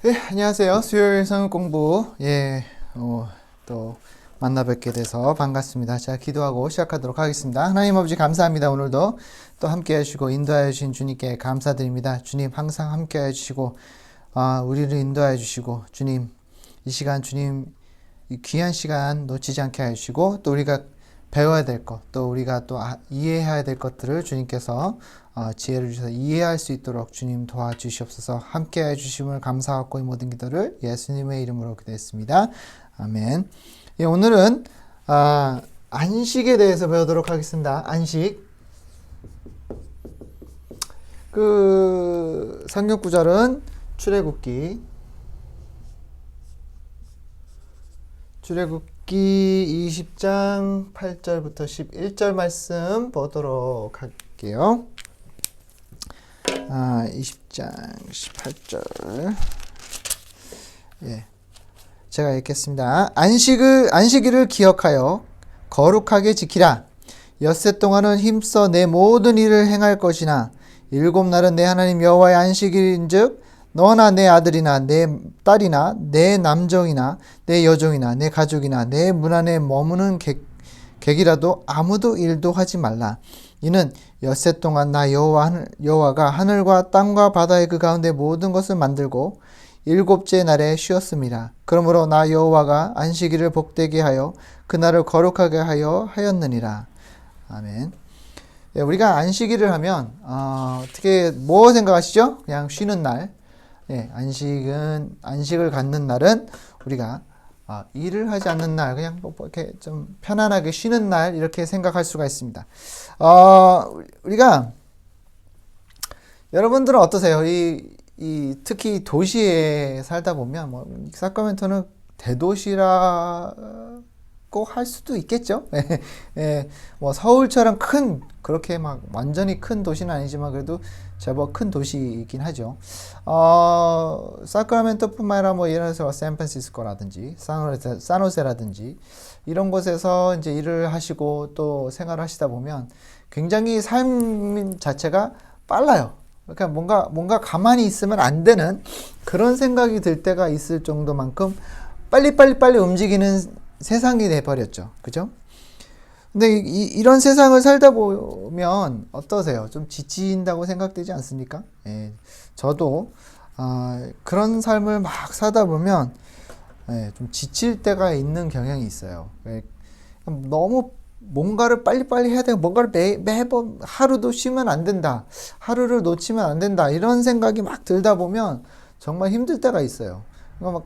네, 안녕하세요. 수요일 성역 공부, 또 만나 뵙게 돼서 반갑습니다. 자, 기도하고 시작하도록 하겠습니다. 하나님 아버지 감사합니다. 오늘도 또 함께 해주시고 인도하여 주신 주님께 감사드립니다. 주님 항상 함께 해주시고, 우리를 인도하여 주시고, 주님, 이 시간 주님, 이 귀한 시간 놓치지 않게 해주시고, 또 우리가 배워야 될 것, 또 우리가 또 이해해야 될 것들을 주님께서 지혜를 주셔서 이해할 수 있도록 주님 도와주시옵소서. 함께 해주심을 감사하고 이 모든 기도를 예수님의 이름으로 기도했습니다. 아멘. 예, 오늘은 안식에 대해서 배우도록 하겠습니다. 안식. 성경 구절은 출애굽기 20장 8절부터 11절 말씀 보도록 할게요. 20장 18절. 예. 제가 읽겠습니다. 안식일을 기억하여 거룩하게 지키라. 엿새 동안은 힘써 내 모든 일을 행할 것이나 일곱 날은 내 하나님 여호와의 안식일인즉 너나 내 아들이나 내 딸이나 내 남종이나 내 여종이나 내 가족이나 내 문 안에 머무는 객이라도 아무도 일도 하지 말라. 이는 엿새 동안 나 여호와가 하늘과 땅과 바다의 그 가운데 모든 것을 만들고 일곱째 날에 쉬었습니다. 그러므로 나 여호와가 안식일을 복되게 하여 그날을 거룩하게 하였느니라. 아멘. 예, 우리가 안식일을 하면 어떻게 뭐 생각하시죠? 그냥 쉬는 날. 예, 안식을 갖는 날은 우리가 일을 하지 않는 날, 그냥 뭐 이렇게 좀 편안하게 쉬는 날 이렇게 생각할 수가 있습니다. 우리가 여러분들은 어떠세요? 특히 도시에 살다 보면 사크라멘토는 대도시라고 할 수도 있겠죠. 예, 서울처럼 그렇게 막 완전히 큰 도시는 아니지만 그래도 제법 큰 도시이긴 하죠. 사크라멘토뿐만 아니라 예를 들어서 샌프란시스코라든지 산호세라든지 이런 곳에서 이제 일을 하시고 또 생활을 하시다 보면 굉장히 삶 자체가 빨라요. 그러니까 뭔가 가만히 있으면 안 되는 그런 생각이 들 때가 있을 정도만큼 빨리 움직이는 세상이 돼버렸죠. 그죠? 근데 이런 세상을 살다 보면 어떠세요? 좀 지친다고 생각되지 않습니까? 예, 저도 그런 삶을 막 사다 보면 좀 지칠 때가 있는 경향이 있어요. 너무 뭔가를 빨리빨리 해야 되고 뭔가를 매번 하루도 쉬면 안 된다. 하루를 놓치면 안 된다. 이런 생각이 막 들다 보면 정말 힘들 때가 있어요. 그러니까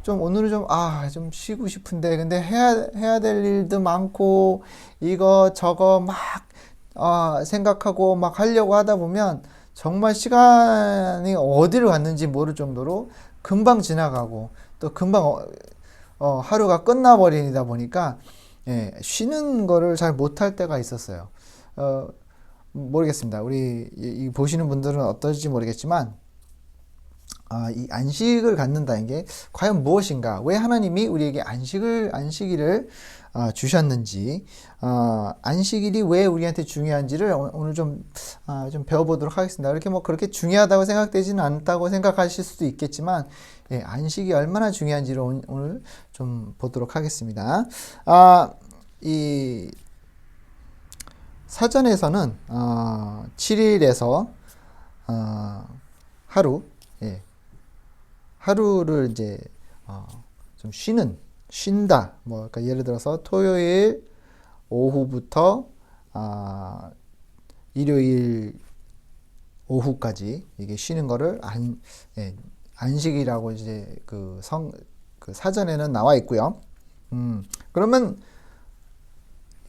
오늘은 좀 쉬고 싶은데, 근데 해야 될 일도 많고, 이거 저거 막, 생각하고 막 하려고 하다 보면, 정말 시간이 어디로 갔는지 모를 정도로 금방 지나가고, 또 금방, 하루가 끝나버리다 보니까, 예, 쉬는 거를 잘 못할 때가 있었어요. 모르겠습니다. 우리 보시는 분들은 어떨지 모르겠지만, 이 안식을 갖는다는 게 과연 무엇인가? 왜 하나님이 우리에게 안식일을 주셨는지, 안식일이 왜 우리한테 중요한지를 오늘 좀 배워보도록 하겠습니다. 이렇게 그렇게 중요하다고 생각되지는 않다고 생각하실 수도 있겠지만, 예, 안식이 얼마나 중요한지를 오늘 좀 보도록 하겠습니다. 이 사전에서는 7일에서 하루를 이제 좀 쉰다. 그러니까 예를 들어서 토요일 오후부터 일요일 오후까지 이게 쉬는 거를 안식이라고 이제 그 사전에는 나와 있고요. 그러면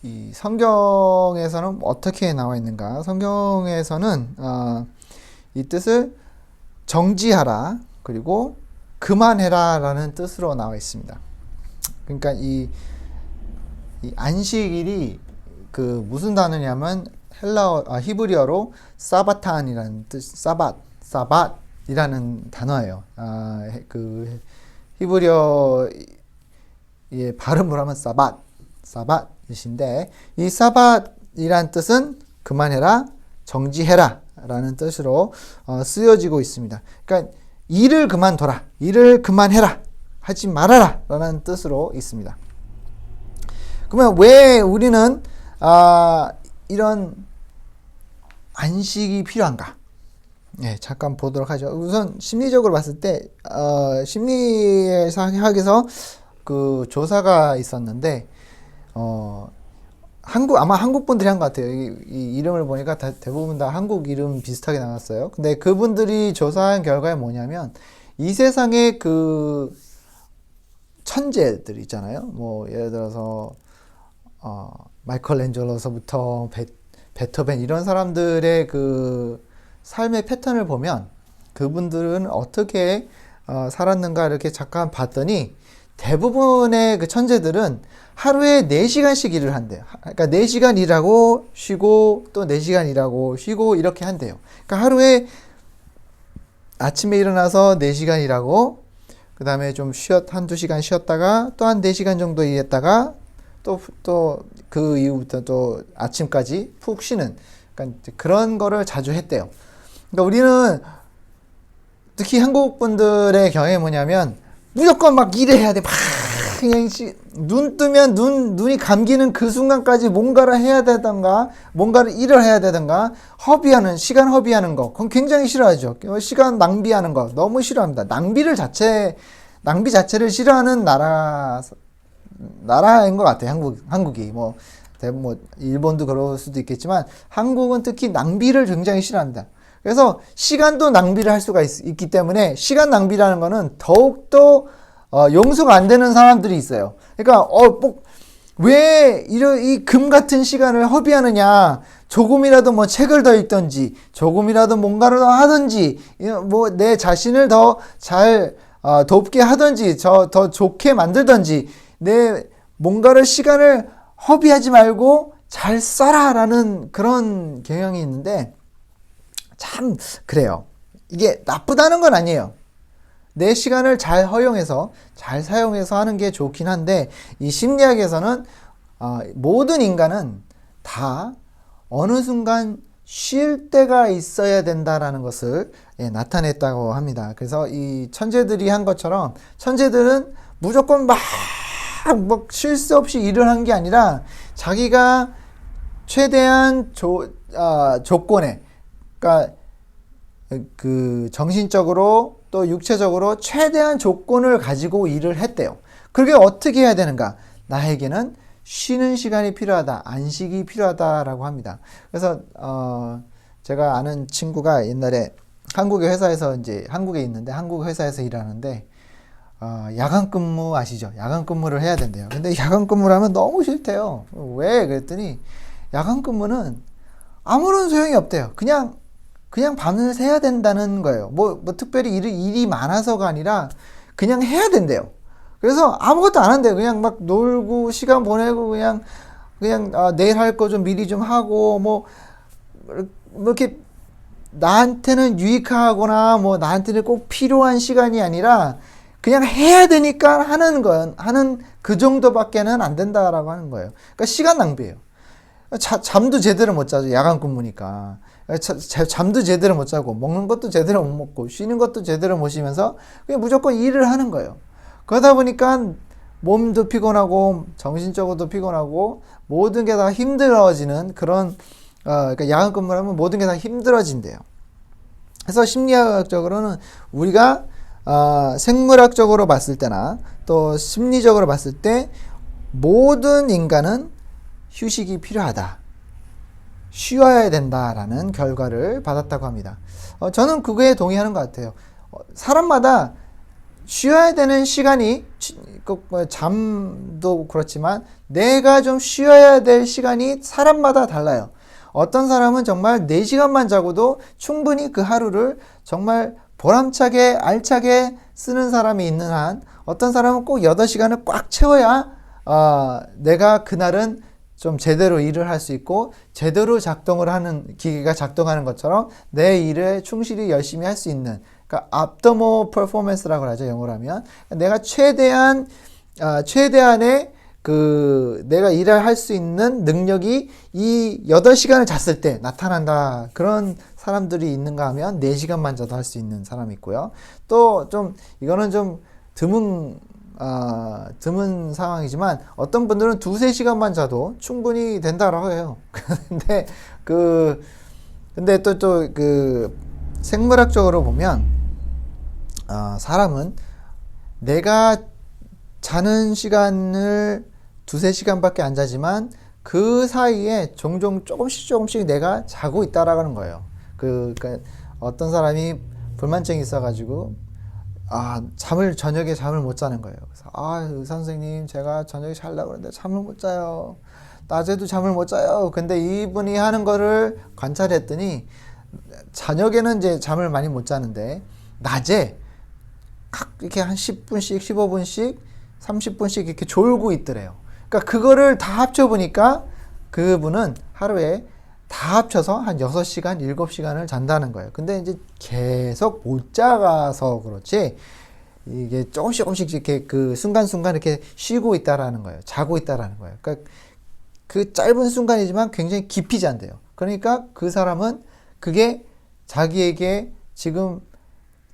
이 성경에서는 어떻게 나와 있는가? 성경에서는 이 뜻을 정지하라, 그리고 그만해라 라는 뜻으로 나와 있습니다. 그러니까 이 안식일이 무슨 단어냐면 히브리어로 사바탄이라는 뜻, 사밧이라는 단어예요. 히브리어의 발음을 하면 사밧이신데, 이 사밧이란 뜻은 그만해라, 정지해라 라는 뜻으로 쓰여지고 있습니다. 그러니까 일을 그만둬라, 일을 그만해라, 하지 말아라 라는 뜻으로 있습니다. 그러면 왜 우리는 이런 안식이 필요한가? 네, 잠깐 보도록 하죠. 우선 심리적으로 봤을 때 심리학에서 그 조사가 있었는데 아마 한국 분들이 한 것 같아요. 이 이름을 보니까 대부분 다 한국 이름 비슷하게 나왔어요. 근데 그분들이 조사한 결과에 뭐냐면 이 세상의 그 천재들 있잖아요. 뭐 예를 들어서 마이클앤젤로서부터 베토벤 이런 사람들의 그 삶의 패턴을 보면 그분들은 어떻게 살았는가 이렇게 잠깐 봤더니 대부분의 그 천재들은 하루에 4시간씩 일을 한대요. 그러니까 4시간 일하고 쉬고 또 4시간 일하고 쉬고 이렇게 한대요. 그러니까 하루에 아침에 일어나서 4시간 일하고 그 다음에 좀 한두 시간 쉬었다가 또 한 4시간 정도 일했다가 또 그 이후부터 또 아침까지 푹 쉬는 그러니까 그런 거를 자주 했대요. 그러니까 우리는 특히 한국 분들의 경향이 뭐냐면 무조건 막 일을 해야 돼. 막 그냥 눈 뜨면 눈이 감기는 그 순간까지 뭔가를 해야 되던가 뭔가를 일을 해야 되던가 시간 허비하는 거 그건 굉장히 싫어하죠. 시간 낭비하는 거 너무 싫어합니다. 낭비 자체를 싫어하는 나라인 것 같아요. 한국이 뭐 일본도 그럴 수도 있겠지만 한국은 특히 낭비를 굉장히 싫어합니다. 그래서 시간도 낭비를 할 수가 있기 때문에 시간 낭비라는 거는 더욱더 용서가 안 되는 사람들이 있어요. 그러니까 왜 이 금 같은 시간을 허비하느냐? 조금이라도 뭐 책을 더 읽든지 조금이라도 뭔가를 더 하든지 뭐 내 자신을 더 잘 돕게 하든지 더 좋게 만들든지 내 뭔가를 시간을 허비하지 말고 잘 써라라는 그런 경향이 있는데 참 그래요. 이게 나쁘다는 건 아니에요. 내 시간을 잘 허용해서 잘 사용해서 하는 게 좋긴 한데 이 심리학에서는 모든 인간은 다 어느 순간 쉴 때가 있어야 된다라는 것을 나타냈다고 합니다. 그래서 이 천재들이 한 것처럼 천재들은 무조건 막 쉴 새 없이 일을 한 게 아니라 자기가 최대한 조건에 그러니까 그 정신적으로 또 육체적으로 최대한 조건을 가지고 일을 했대요. 그게 어떻게 해야 되는가? 나에게는 쉬는 시간이 필요하다. 안식이 필요하다라고 합니다. 그래서 제가 아는 친구가 옛날에 한국의 회사에서 이제 한국에 있는데 한국 회사에서 일하는데 야간 근무 아시죠? 야간 근무를 해야 된대요. 근데 야간 근무를 하면 너무 싫대요. 왜? 그랬더니 야간 근무는 아무런 소용이 없대요. 그냥 밤을 새야 된다는 거예요. 뭐 특별히 일이 많아서가 아니라 그냥 해야 된대요. 그래서 아무것도 안 한대요. 그냥 막 놀고 시간 보내고 그냥 내일 할 거 좀 미리 좀 하고 뭐 이렇게 나한테는 유익하거나 뭐 나한테는 꼭 필요한 시간이 아니라 그냥 해야 되니까 하는 그 정도밖에는 안 된다라고 하는 거예요. 그러니까 시간 낭비예요. 잠도 제대로 못 자죠. 야간 근무니까. 잠도 제대로 못 자고 먹는 것도 제대로 못 먹고 쉬는 것도 제대로 못 쉬면서 그냥 무조건 일을 하는 거예요. 그러다 보니까 몸도 피곤하고 정신적으로도 피곤하고 모든 게 다 힘들어지는 그런 그러니까 야간 근무를 하면 모든 게 다 힘들어진대요. 그래서 심리학적으로는 우리가 생물학적으로 봤을 때나 또 심리적으로 봤을 때 모든 인간은 휴식이 필요하다. 쉬어야 된다라는 결과를 받았다고 합니다. 저는 그거에 동의하는 것 같아요. 사람마다 쉬어야 되는 시간이 잠도 그렇지만 내가 좀 쉬어야 될 시간이 사람마다 달라요. 어떤 사람은 정말 4시간만 자고도 충분히 그 하루를 정말 보람차게 알차게 쓰는 사람이 있는 한 어떤 사람은 꼭 8시간을 꽉 채워야 내가 그날은 좀 제대로 일을 할 수 있고 제대로 기계가 작동하는 것처럼 내 일을 충실히 열심히 할 수 있는 그러니까 optimal performance라고 하죠. 영어로 하면 내가 최대한의 내가 일을 할 수 있는 능력이 이 8시간을 잤을 때 나타난다. 그런 사람들이 있는가 하면 4시간만 자도 할 수 있는 사람이 있고요. 또 좀 이거는 좀 드문 상황이지만 어떤 분들은 2-3시간만 자도 충분히 된다라고 해요. 근데 또 생물학적으로 보면 사람은 내가 자는 시간을 2-3시간밖에 안 자지만 그 사이에 종종 조금씩 내가 자고 있다라는 거예요. 그러니까 어떤 사람이 불만증이 있어가지고 저녁에 잠을 못 자는 거예요. 그래서 의사 선생님, 제가 저녁에 자려고 그러는데 잠을 못 자요. 낮에도 잠을 못 자요. 근데 이분이 하는 거를 관찰했더니 저녁에는 이제 잠을 많이 못 자는데 낮에 이렇게 한 10분씩, 15분씩, 30분씩 이렇게 졸고 있더래요. 그러니까 그거를 다 합쳐보니까 그분은 하루에 다 합쳐서 한 6시간, 7시간을 잔다는 거예요. 근데 이제 계속 못 자가서 그렇지, 이게 조금씩 이렇게 그 순간순간 이렇게 쉬고 있다라는 거예요. 자고 있다라는 거예요. 그러니까 그 짧은 순간이지만 굉장히 깊이 잔대요. 그러니까 그 사람은 그게 자기에게 지금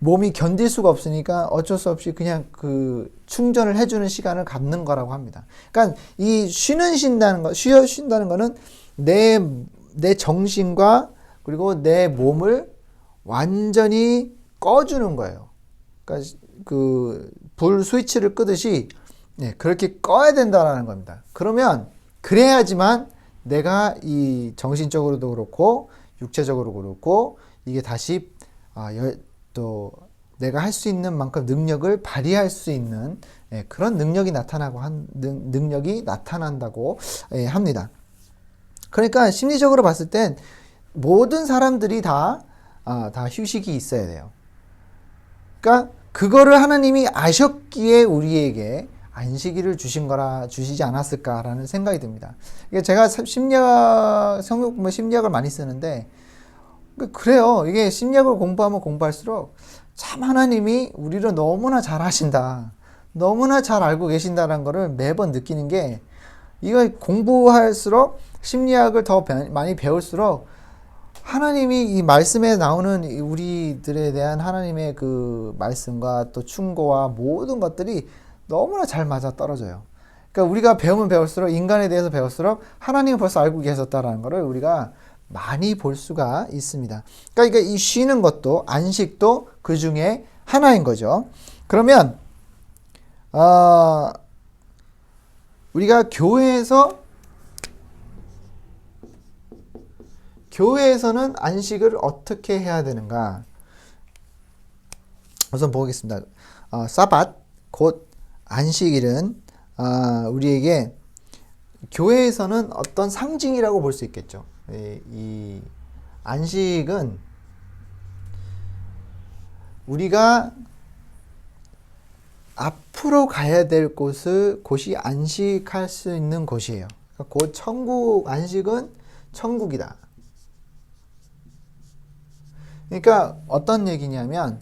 몸이 견딜 수가 없으니까 어쩔 수 없이 그냥 그 충전을 해주는 시간을 갖는 거라고 합니다. 그러니까 이 쉰다는 거는 내 정신과 그리고 내 몸을 완전히 꺼주는 거예요. 그러니까 그 불 스위치를 끄듯이 그렇게 꺼야 된다라는 겁니다. 그래야지만 내가 이 정신적으로도 그렇고 육체적으로 그렇고 이게 다시 또 내가 할 수 있는 만큼 능력을 발휘할 수 있는 그런 능력이 능력이 나타난다고 합니다. 그러니까 심리적으로 봤을 땐 모든 사람들이 다 휴식이 있어야 돼요. 그러니까 그거를 하나님이 아셨기에 우리에게 안식일을 주시지 않았을까라는 생각이 듭니다. 제가 심리학을 많이 쓰는데 그래요. 이게 심리학을 공부하면 공부할수록 참 하나님이 우리를 너무나 잘 하신다. 너무나 잘 알고 계신다는 거를 매번 느끼는 게, 이거 공부할수록 심리학을 더 많이 배울수록 하나님이 이 말씀에 나오는 우리들에 대한 하나님의 그 말씀과 또 충고와 모든 것들이 너무나 잘 맞아 떨어져요. 그러니까 우리가 배우면 배울수록, 인간에 대해서 배울수록 하나님은 벌써 알고 계셨다라는 것을 우리가 많이 볼 수가 있습니다. 그러니까 이 쉬는 것도, 안식도 그 중에 하나인 거죠. 그러면 우리가 교회에서는 안식을 어떻게 해야 되는가? 우선 보겠습니다. 사밧, 곧 안식일은 우리에게 교회에서는 어떤 상징이라고 볼 수 있겠죠. 이 안식은 우리가 앞으로 가야 될 곳이 안식할 수 있는 곳이에요. 곧 안식은 천국이다. 그러니까 어떤 얘기냐면,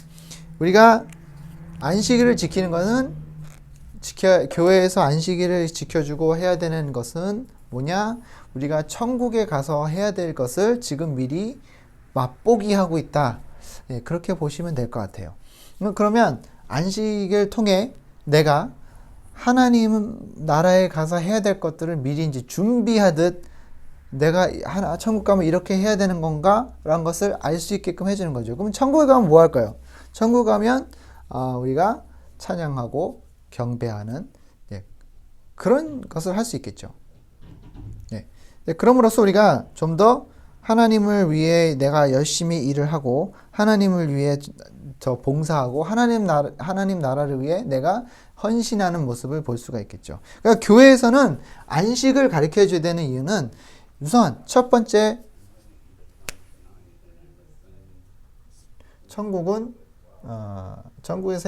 우리가 안식일을 지키는 것은, 교회에서 안식일을 지켜주고 해야 되는 것은 뭐냐? 우리가 천국에 가서 해야 될 것을 지금 미리 맛보기 하고 있다. 그렇게 보시면 될 것 같아요. 그러면 안식을 통해 내가 하나님 나라에 가서 해야 될 것들을 미리 이제 준비하듯, 내가 천국 가면 이렇게 해야 되는 건가? 라는 것을 알 수 있게끔 해주는 거죠. 그럼 천국에 가면 뭐 할까요? 천국 가면 우리가 찬양하고 경배하는 그런 것을 할 수 있겠죠. 그럼으로써 우리가 좀 더 하나님을 위해 내가 열심히 일을 하고, 하나님을 위해 더 봉사하고, 하나님 나라를 위해 내가 헌신하는 모습을 볼 수가 있겠죠. 그러니까 교회에서는 안식을 가르쳐 줘야 되는 이유는, 우선 첫 번째, 천국에서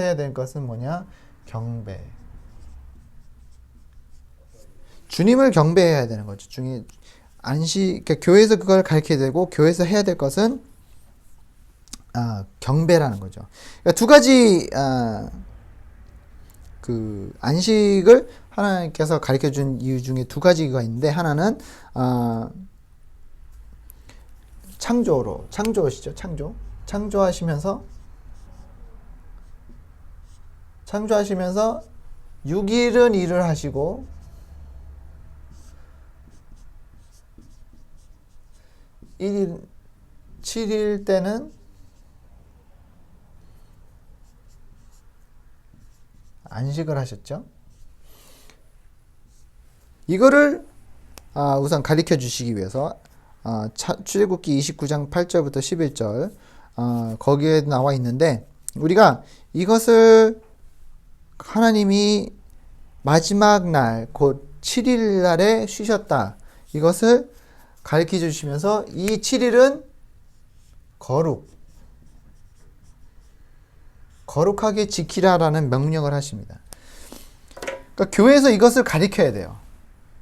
해야 될 것은 뭐냐? 경배. 주님을 경배해야 되는 거죠. 그러니까 교회에서 그걸 가르쳐야 되고, 교회에서 해야 될 것은 경배라는 거죠. 그러니까 두 가지 그 안식을 하나님께서 가르쳐 준 이유 중에 두 가지가 있는데, 하나는 창조시죠. 창조하시면서 6일은 일을 하시고 7일 때는 안식을 하셨죠. 이거를 우선 가르쳐 주시기 위해서 출애굽기 29장 8절부터 11절 거기에 나와 있는데, 우리가 이것을 하나님이 마지막 날 곧 7일 날에 쉬셨다, 이것을 가르쳐 주시면서 이 7일은 거룩하게 지키라라는 명령을 하십니다. 그러니까 교회에서 이것을 가르쳐야 돼요.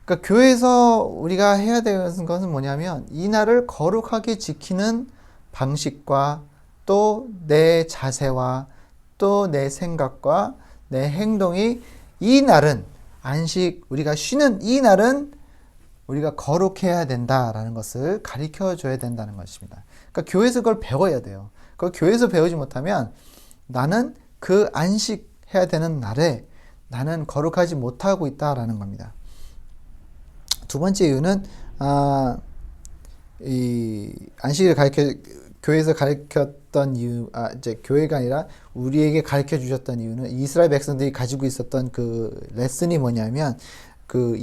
그러니까 교회에서 우리가 해야 되는 것은 뭐냐면, 이 날을 거룩하게 지키는 방식과 또 내 자세와 또 내 생각과 내 행동이, 이 날은 안식, 우리가 쉬는 이 날은 우리가 거룩해야 된다라는 것을 가르쳐 줘야 된다는 것입니다. 그러니까 교회에서 그걸 배워야 돼요. 그걸 교회에서 배우지 못하면 나는 그 안식해야 되는 날에 나는 거룩하지 못하고 있다라는 겁니다. 두 번째 이유는 이 안식을 교회에서 가르쳤던 이유, 이제 교회가 아니라 우리에게 가르쳐 주셨던 이유는, 이스라엘 백성들이 가지고 있었던 그 레슨이 뭐냐면, 그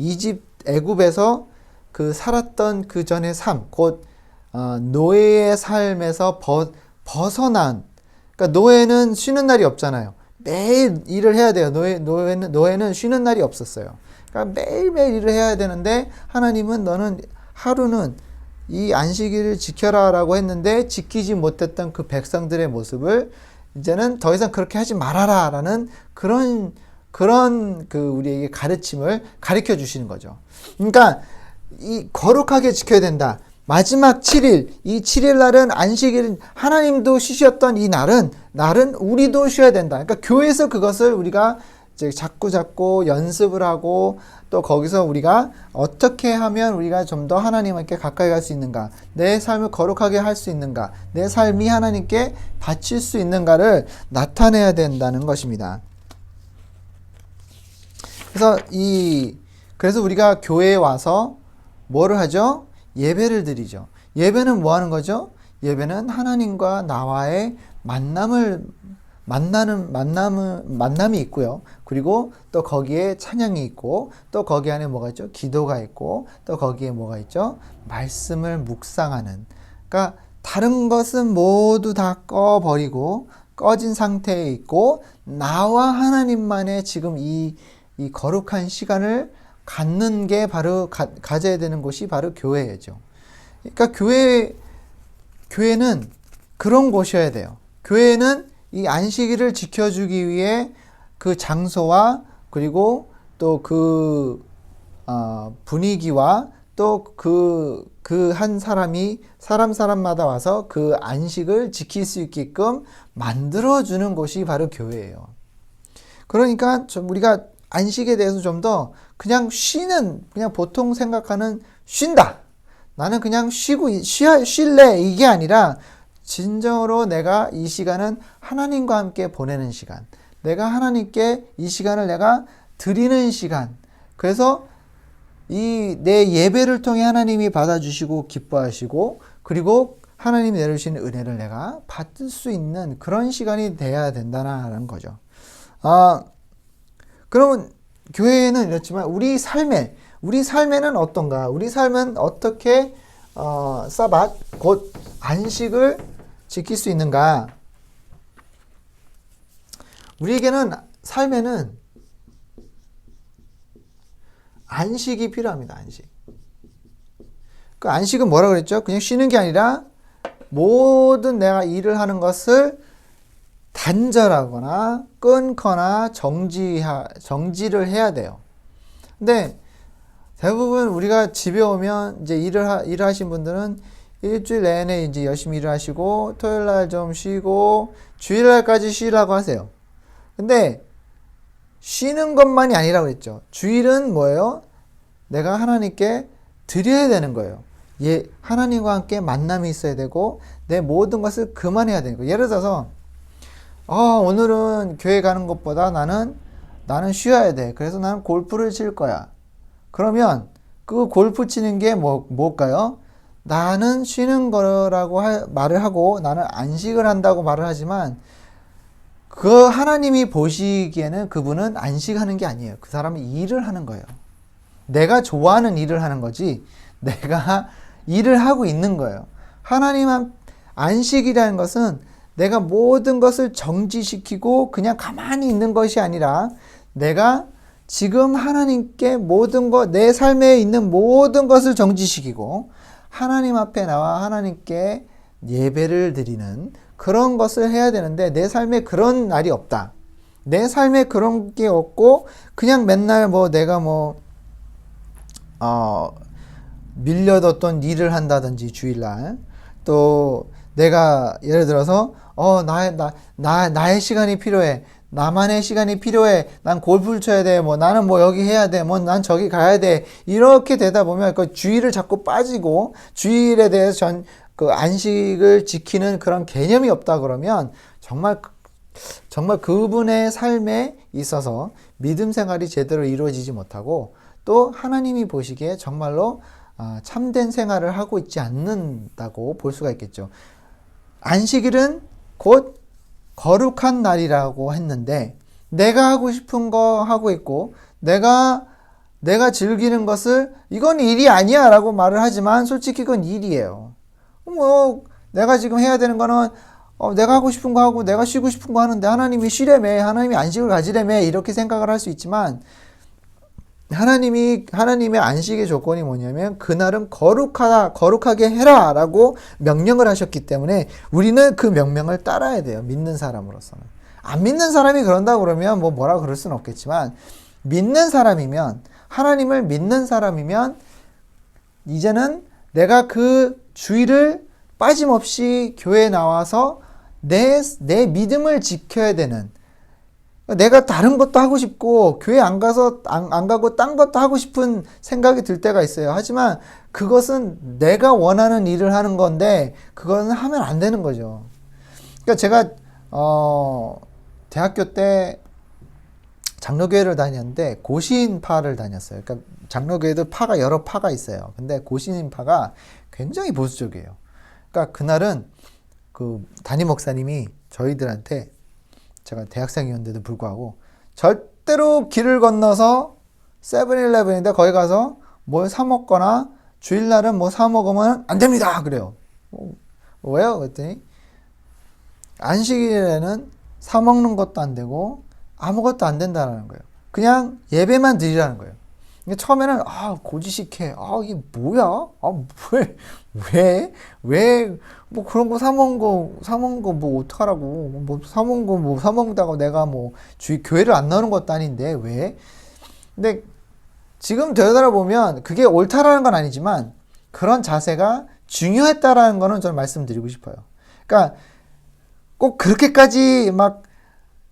애굽에서 그 살았던 그 전의 삶, 곧 노예의 삶에서 벗어난, 그러니까 노예는 쉬는 날이 없잖아요. 매일 일을 해야 돼요. 노예는 쉬는 날이 없었어요. 그러니까 매일매일 일을 해야 되는데, 하나님은 너는 하루는 이 안식일을 지켜라라고 했는데 지키지 못했던 그 백성들의 모습을 이제는 더 이상 그렇게 하지 말아라라는 그런 그 우리에게 가르침을 가르쳐 주시는 거죠. 그러니까 이 거룩하게 지켜야 된다. 마지막 7일, 이 7일 날은 안식일, 하나님도 쉬셨던 이 날은 우리도 쉬어야 된다. 그러니까 교회에서 그것을 우리가 이제 자꾸 연습을 하고, 또 거기서 우리가 어떻게 하면 우리가 좀 더 하나님께 가까이 갈 수 있는가, 내 삶을 거룩하게 할 수 있는가, 내 삶이 하나님께 바칠 수 있는가를 나타내야 된다는 것입니다. 그래서 우리가 교회에 와서 뭐를 하죠? 예배를 드리죠. 예배는 뭐 하는 거죠? 예배는 하나님과 나와의 만남이 있고요. 그리고 또 거기에 찬양이 있고, 또 거기 안에 뭐가 있죠? 기도가 있고, 또 거기에 뭐가 있죠? 말씀을 묵상하는. 그러니까 다른 것은 모두 다 꺼버리고 꺼진 상태에 있고, 나와 하나님만의 지금 이 거룩한 시간을 갖는 게 바로 가져야 되는 곳이 바로 교회죠. 그러니까 교회는 그런 곳이어야 돼요. 교회는 이 안식일을 지켜주기 위해 그 장소와, 그리고 또 그 분위기와, 또 그 한 사람이 사람마다 와서 그 안식을 지킬 수 있게끔 만들어주는 곳이 바로 교회예요. 그러니까 우리가 안식에 대해서 좀 더 그냥 그냥 보통 생각하는 쉰다, 나는 그냥 쉴래, 이게 아니라 진정으로 내가 이 시간은 하나님과 함께 보내는 시간, 내가 하나님께 이 시간을 내가 드리는 시간, 그래서 이 내 예배를 통해 하나님이 받아주시고 기뻐하시고, 그리고 하나님이 내려주시는 은혜를 내가 받을 수 있는 그런 시간이 돼야 된다는 거죠. 그러면 교회는 이렇지만 우리 삶에는 어떤가? 우리 삶은 어떻게 사밧, 곧 안식을 지킬 수 있는가? 우리에게는 삶에는 안식이 필요합니다. 안식. 그 안식은 뭐라 그랬죠? 그냥 쉬는 게 아니라 모든 내가 일을 하는 것을 단절하거나 끊거나 정지를 해야 돼요. 근데 대부분 우리가 집에 오면 이제 일을 하신 분들은 일주일 내내 이제 열심히 일을 하시고, 토요일 날 좀 쉬고, 주일 날까지 쉬라고 하세요. 근데 쉬는 것만이 아니라고 그랬죠. 주일은 뭐예요? 내가 하나님께 드려야 되는 거예요. 하나님과 함께 만남이 있어야 되고 내 모든 것을 그만해야 되는 거예요. 예를 들어서 오늘은 교회 가는 것보다 나는 쉬어야 돼. 그래서 나는 골프를 칠 거야. 그러면 그 골프 치는 게 뭘까요? 나는 쉬는 거라고 말을 하고 나는 안식을 한다고 말을 하지만 그 하나님이 보시기에는 그분은 안식하는 게 아니에요. 그 사람은 일을 하는 거예요. 내가 좋아하는 일을 하는 거지 내가 일을 하고 있는 거예요. 하나님 안식이라는 것은 내가 모든 것을 정지시키고 그냥 가만히 있는 것이 아니라 내가 지금 하나님께 내 삶에 있는 모든 것을 정지시키고 하나님 앞에 나와 하나님께 예배를 드리는 그런 것을 해야 되는데 내 삶에 그런 날이 없다. 내 삶에 그런 게 없고 그냥 맨날 내가 밀려뒀던 일을 한다든지 주일날 또 내가 예를 들어서 나의 시간이 필요해. 나만의 시간이 필요해. 난 골프를 쳐야 돼. 나는 여기 해야 돼. 난 저기 가야 돼. 이렇게 되다 보면 그 주일을 자꾸 빠지고 주일에 대해서 그 안식을 지키는 그런 개념이 없다 그러면 정말 그분의 삶에 있어서 믿음 생활이 제대로 이루어지지 못하고 또 하나님이 보시기에 정말로 참된 생활을 하고 있지 않는다고 볼 수가 있겠죠. 안식일은 곧 거룩한 날이라고 했는데 내가 하고 싶은 거 하고 있고 내가 즐기는 것을 이건 일이 아니야 라고 말을 하지만 솔직히 그건 일이에요. 내가 지금 해야 되는 거는 내가 하고 싶은 거 하고 내가 쉬고 싶은 거 하는데 하나님이 쉬래매, 하나님이 안식을 가지래매 이렇게 생각을 할 수 있지만 하나님의 안식의 조건이 뭐냐면 그날은 거룩하게 해라 라고 명령을 하셨기 때문에 우리는 그 명령을 따라야 돼요. 믿는 사람으로서는. 안 믿는 사람이 그런다 그러면 뭐라 그럴 수는 없겠지만 하나님을 믿는 사람이면 이제는 내가 그 주일을 빠짐없이 교회에 나와서 내 믿음을 지켜야 되는, 내가 다른 것도 하고 싶고 교회 안 가고 딴 것도 하고 싶은 생각이 들 때가 있어요. 하지만 그것은 내가 원하는 일을 하는 건데 그거는 하면 안 되는 거죠. 그러니까 제가 대학교 때 장로교회를 다녔는데 고신파를 다녔어요. 그러니까 장로교회도 여러 파가 있어요. 근데 고신파가 굉장히 보수적이에요. 그러니까 그날은 그 담임 목사님이 저희들한테, 제가 대학생이었는데도 불구하고 절대로 길을 건너서 세븐일레븐인데 거기 가서 뭘 사 먹거나 주일날은 사 먹으면 안 됩니다 그래요. 왜요? 그랬더니 안식일에는 사 먹는 것도 안 되고 아무것도 안 된다는 거예요. 그냥 예배만 드리라는 거예요. 처음에는 고지식해. 이게 뭐야? 왜 그런 거 사 먹은 거 어떡하라고? 사 먹는다고 내가 교회를 안 나오는 것도 아닌데 왜? 근데 지금 되돌아보면 그게 옳다라는 건 아니지만 그런 자세가 중요했다라는 거는 저는 말씀드리고 싶어요. 그러니까 꼭 그렇게까지 막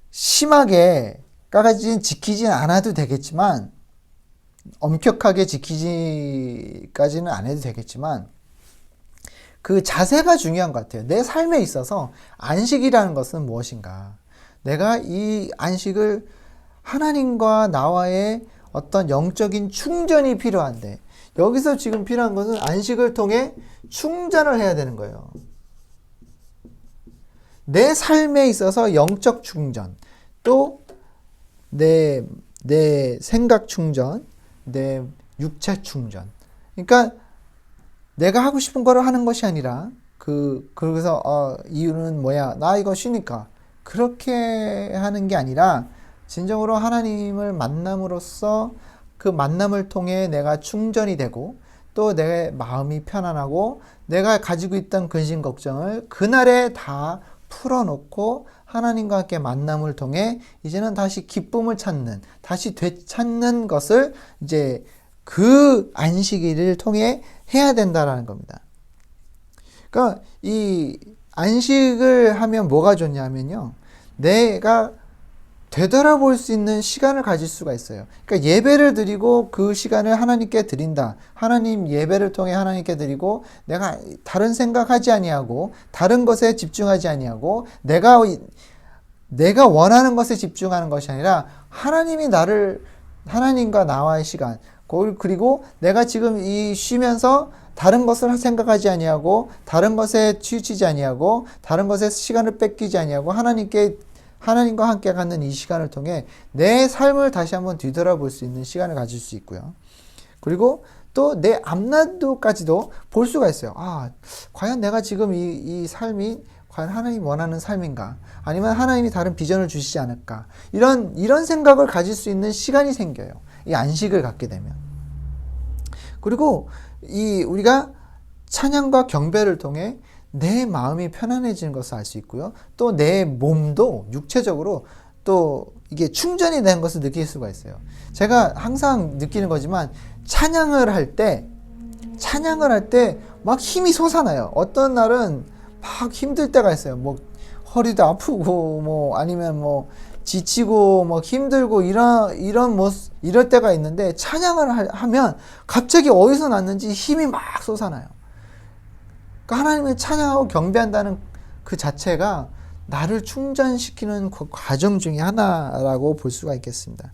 심하게까지 지키진 않아도 되겠지만, 엄격하게 지키지까지는 안 해도 되겠지만 그 자세가 중요한 것 같아요. 내 삶에 있어서 안식이라는 것은 무엇인가? 내가 이 안식을 하나님과 나와의 어떤 영적인 충전이 필요한데 여기서 지금 필요한 것은 안식을 통해 충전을 해야 되는 거예요. 내 삶에 있어서 영적 충전, 또 내 생각 충전, 내 육체 충전. 그러니까 내가 하고 싶은 거를 하는 것이 아니라 그래서 이유는 뭐야? 나 이거 쉬니까. 그렇게 하는 게 아니라 진정으로 하나님을 만남으로써 그 만남을 통해 내가 충전이 되고 또 내 마음이 편안하고 내가 가지고 있던 근심 걱정을 그날에 다 풀어놓고 하나님과 함께 만남을 통해 이제는 다시 기쁨을 찾는, 다시 되찾는 것을 이제 그 안식일을 통해 해야 된다라는 겁니다. 그러니까 이 안식을 하면 뭐가 좋냐면요, 내가 되돌아볼 수 있는 시간을 가질 수가 있어요. 그러니까 예배를 드리고 그 시간을 하나님께 드린다. 하나님 예배를 통해 하나님께 드리고 내가 다른 생각하지 아니하고 다른 것에 집중하지 아니하고 내가 원하는 것에 집중하는 것이 아니라 하나님과 나와의 시간, 그리고 내가 지금 이 쉬면서 다른 것을 생각하지 아니하고 다른 것에 치우치지 아니하고 다른 것에 시간을 뺏기지 아니하고 하나님과 함께 갖는 이 시간을 통해 내 삶을 다시 한번 뒤돌아볼 수 있는 시간을 가질 수 있고요. 그리고 또 내 앞날도까지도 볼 수가 있어요. 과연 내가 지금 이 삶이 과연 하나님이 원하는 삶인가? 아니면 하나님이 다른 비전을 주시지 않을까? 이런 생각을 가질 수 있는 시간이 생겨요. 이 안식을 갖게 되면. 그리고 우리가 찬양과 경배를 통해 내 마음이 편안해지는 것을 알 수 있고요. 또 내 몸도 육체적으로 또 이게 충전이 된 것을 느낄 수가 있어요. 제가 항상 느끼는 거지만 찬양을 할 때 막 힘이 솟아나요. 어떤 날은 막 힘들 때가 있어요. 뭐 허리도 아프고 뭐 아니면 뭐 지치고 뭐 힘들고 이럴 때가 있는데 찬양을 하면 갑자기 어디서 났는지 힘이 막 솟아나요. 그러니까 하나님을 찬양하고 경배한다는 그 자체가 나를 충전시키는 그 과정 중에 하나라고 볼 수가 있겠습니다.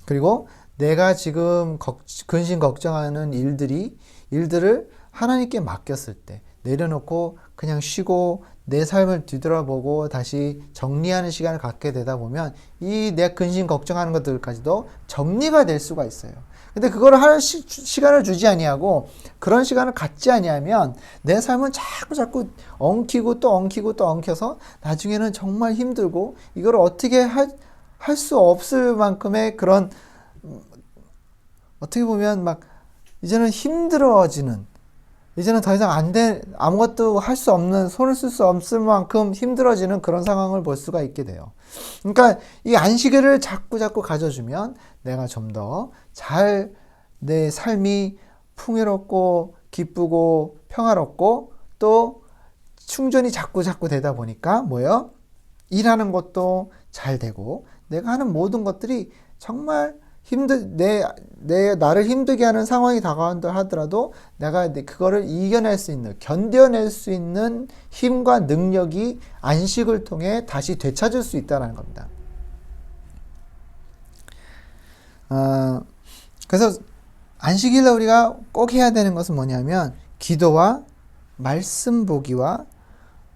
그리고 내가 지금 근심 걱정하는 일들을 하나님께 맡겼을 때 내려놓고 그냥 쉬고 내 삶을 뒤돌아보고 다시 정리하는 시간을 갖게 되다 보면 이 내 근심 걱정하는 것들까지도 정리가 될 수가 있어요. 근데 그거를 할 시간을 주지 아니하고 그런 시간을 갖지 아니하면 내 삶은 자꾸 엉키고 또 엉켜서 나중에는 정말 힘들고 이걸 어떻게 할 수 없을 만큼의 그런 어떻게 보면 막 이제는 힘들어지는 이제는 더 이상 아무것도 할 수 없는, 손을 쓸 수 없을 만큼 힘들어지는 그런 상황을 볼 수가 있게 돼요. 그러니까 이 안식일을 자꾸 가져주면 내가 좀 더 잘 내 삶이 풍요롭고 기쁘고 평화롭고 또 충전이 자꾸 되다 보니까 뭐예요? 일하는 것도 잘 되고 내가 하는 모든 것들이 정말 나를 힘들게 하는 상황이 다가온다 하더라도 내가 그거를 이겨낼 수 있는, 견뎌낼 수 있는 힘과 능력이 안식을 통해 다시 되찾을 수 있다는 겁니다. 그래서 안식일에 우리가 꼭 해야 되는 것은 뭐냐면 기도와 말씀 보기와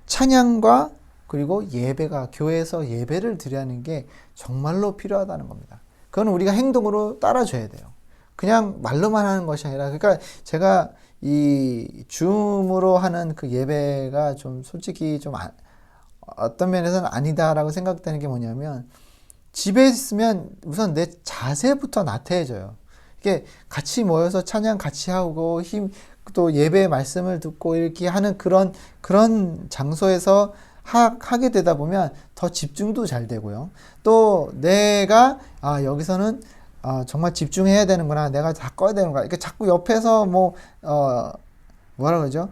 찬양과 그리고 예배가 교회에서 예배를 드리는 게 정말로 필요하다는 겁니다. 그건 우리가 행동으로 따라줘야 돼요. 그냥 말로만 하는 것이 아니라, 그러니까 제가 이 줌으로 하는 그 예배가 좀 솔직히 좀 어떤 면에서는 아니다라고 생각되는 게 뭐냐면 집에 있으면 우선 내 자세부터 나태해져요. 이게 같이 모여서 찬양 같이 하고 또 예배의 말씀을 듣고 이렇게 하는 그런 장소에서 하게 되다 보면 더 집중도 잘 되고요. 또 내가 여기서는 정말 집중해야 되는구나. 내가 다 꺼야 되는구나. 이렇게 자꾸 옆에서 뭐라 그러죠?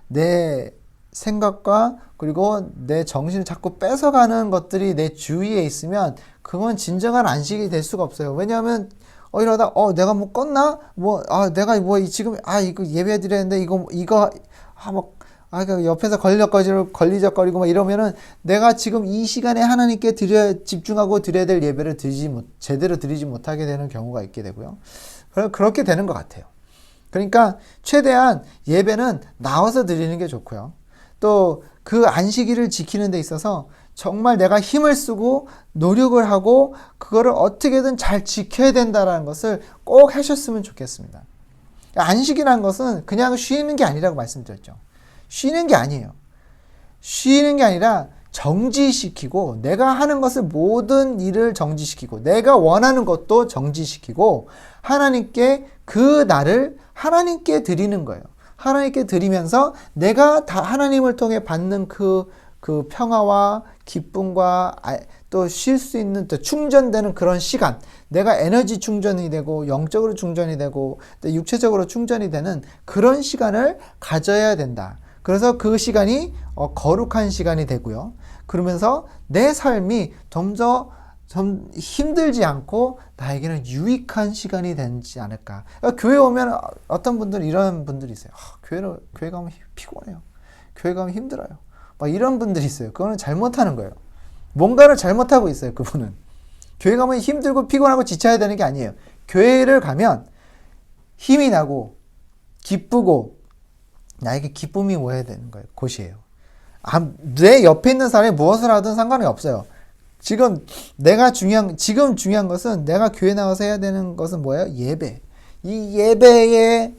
내 생각과 그리고 내 정신을 자꾸 뺏어가는 것들이 내 주위에 있으면 그건 진정한 안식이 될 수가 없어요. 왜냐하면 이러다 내가 뭐 껐나? 내가 뭐 지금 이거 예배 드렸는데 옆에서 걸리적거리고 막 이러면은 내가 지금 이 시간에 하나님께 집중하고 드려야 될 예배를 제대로 드리지 못하게 되는 경우가 있게 되고요. 그렇게 되는 것 같아요. 그러니까 최대한 예배는 나와서 드리는 게 좋고요. 또 그 안식일을 지키는 데 있어서 정말 내가 힘을 쓰고 노력을 하고 그거를 어떻게든 잘 지켜야 된다는 것을 꼭 하셨으면 좋겠습니다. 안식이라는 것은 그냥 쉬는 게 아니라고 말씀드렸죠. 쉬는 게 아니에요. 쉬는 게 아니라 정지시키고 내가 하는 것을 모든 일을 정지시키고 내가 원하는 것도 정지시키고 하나님께 그 날을 하나님께 드리는 거예요. 하나님께 드리면서 내가 다 하나님을 통해 받는 그 평화와 기쁨과 또 쉴 수 있는 또 충전되는 그런 시간, 내가 에너지 충전이 되고 영적으로 충전이 되고 또 육체적으로 충전이 되는 그런 시간을 가져야 된다. 그래서 그 시간이 거룩한 시간이 되고요. 그러면서 내 삶이 좀 힘들지 않고 나에게는 유익한 시간이 되지 않을까. 그러니까 교회 오면 어떤 분들은 이런 분들이 있어요. 교회 가면 피곤해요. 교회 가면 힘들어요. 막 이런 분들이 있어요. 그거는 잘못하는 거예요. 뭔가를 잘못하고 있어요. 그분은. 교회 가면 힘들고 피곤하고 지쳐야 되는 게 아니에요. 교회를 가면 힘이 나고 기쁘고 나에게 기쁨이 오야 되는 거예요. 곳이에요. 내 옆에 있는 사람이 무엇을 하든 상관이 없어요. 지금 중요한 것은 내가 교회 나가서 해야 되는 것은 뭐예요? 예배. 이 예배에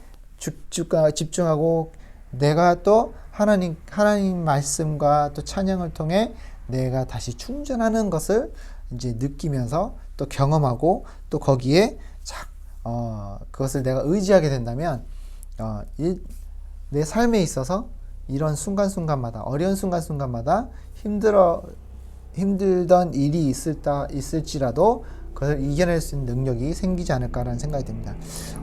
집중하고 내가 또 하나님 말씀과 또 찬양을 통해 내가 다시 충전하는 것을 이제 느끼면서 또 경험하고 또 거기에 그것을 내가 의지하게 된다면 내 삶에 있어서 이런 순간순간마다 어려운 순간순간마다 힘들던 일이 있을지라도 그걸 이겨낼 수 있는 능력이 생기지 않을까라는 생각이 듭니다.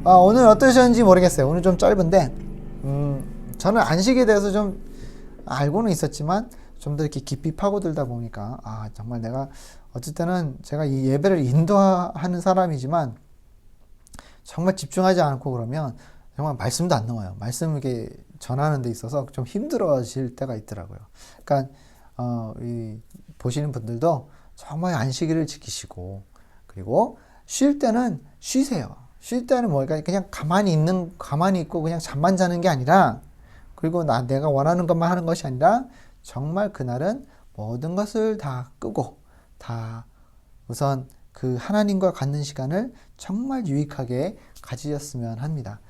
오늘 어떠셨는지 모르겠어요. 오늘 좀 짧은데 저는 안식에 대해서 좀 알고는 있었지만 좀 더 이렇게 깊이 파고들다 보니까 정말 내가 어쩔 때는 제가 이 예배를 인도하는 사람이지만 정말 집중하지 않고 그러면 정말 말씀도 안 나와요. 말씀을 이렇게 전하는 데 있어서 좀 힘들어질 때가 있더라고요. 그러니까 보시는 분들도 정말 안식일을 지키시고 그리고 쉴 때는 쉬세요. 쉴 때는 뭐랄까 그냥 가만히 있고 그냥 잠만 자는 게 아니라 그리고 내가 원하는 것만 하는 것이 아니라 정말 그날은 모든 것을 다 끄고 다 우선 그 하나님과 갖는 시간을 정말 유익하게 가지셨으면 합니다.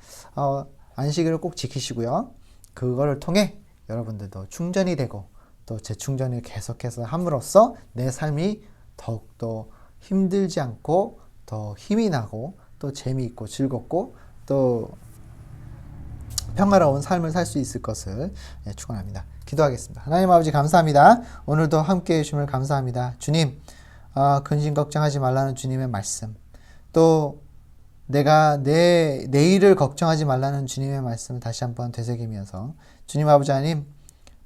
안식일을 꼭 지키시고요. 그거를 통해 여러분들도 충전이 되고 또 재충전을 계속해서 함으로써 내 삶이 더욱더 힘들지 않고 더 힘이 나고 또 재미있고 즐겁고 또 평화로운 삶을 살 수 있을 것을 축원합니다. 기도하겠습니다. 하나님 아버지 감사합니다. 오늘도 함께해 주심을 감사합니다. 주님 근심 걱정하지 말라는 주님의 말씀 또 내가 내일을 걱정하지 말라는 주님의 말씀을 다시 한번 되새기면서 주님 아버지 하나님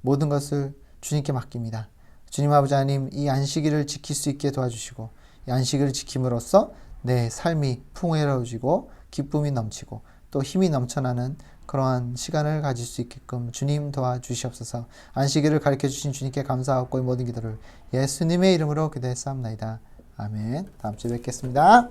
모든 것을 주님께 맡깁니다. 주님 아버지 하나님 이 안식일을 지킬 수 있게 도와주시고 이 안식일을 지킴으로써 내 삶이 풍요로워지고 기쁨이 넘치고 또 힘이 넘쳐나는 그러한 시간을 가질 수 있게끔 주님 도와주시옵소서. 안식일을 가르쳐 주신 주님께 감사하고 이 모든 기도를 예수님의 이름으로 기도했사옵나이다. 아멘. 다음 주에 뵙겠습니다.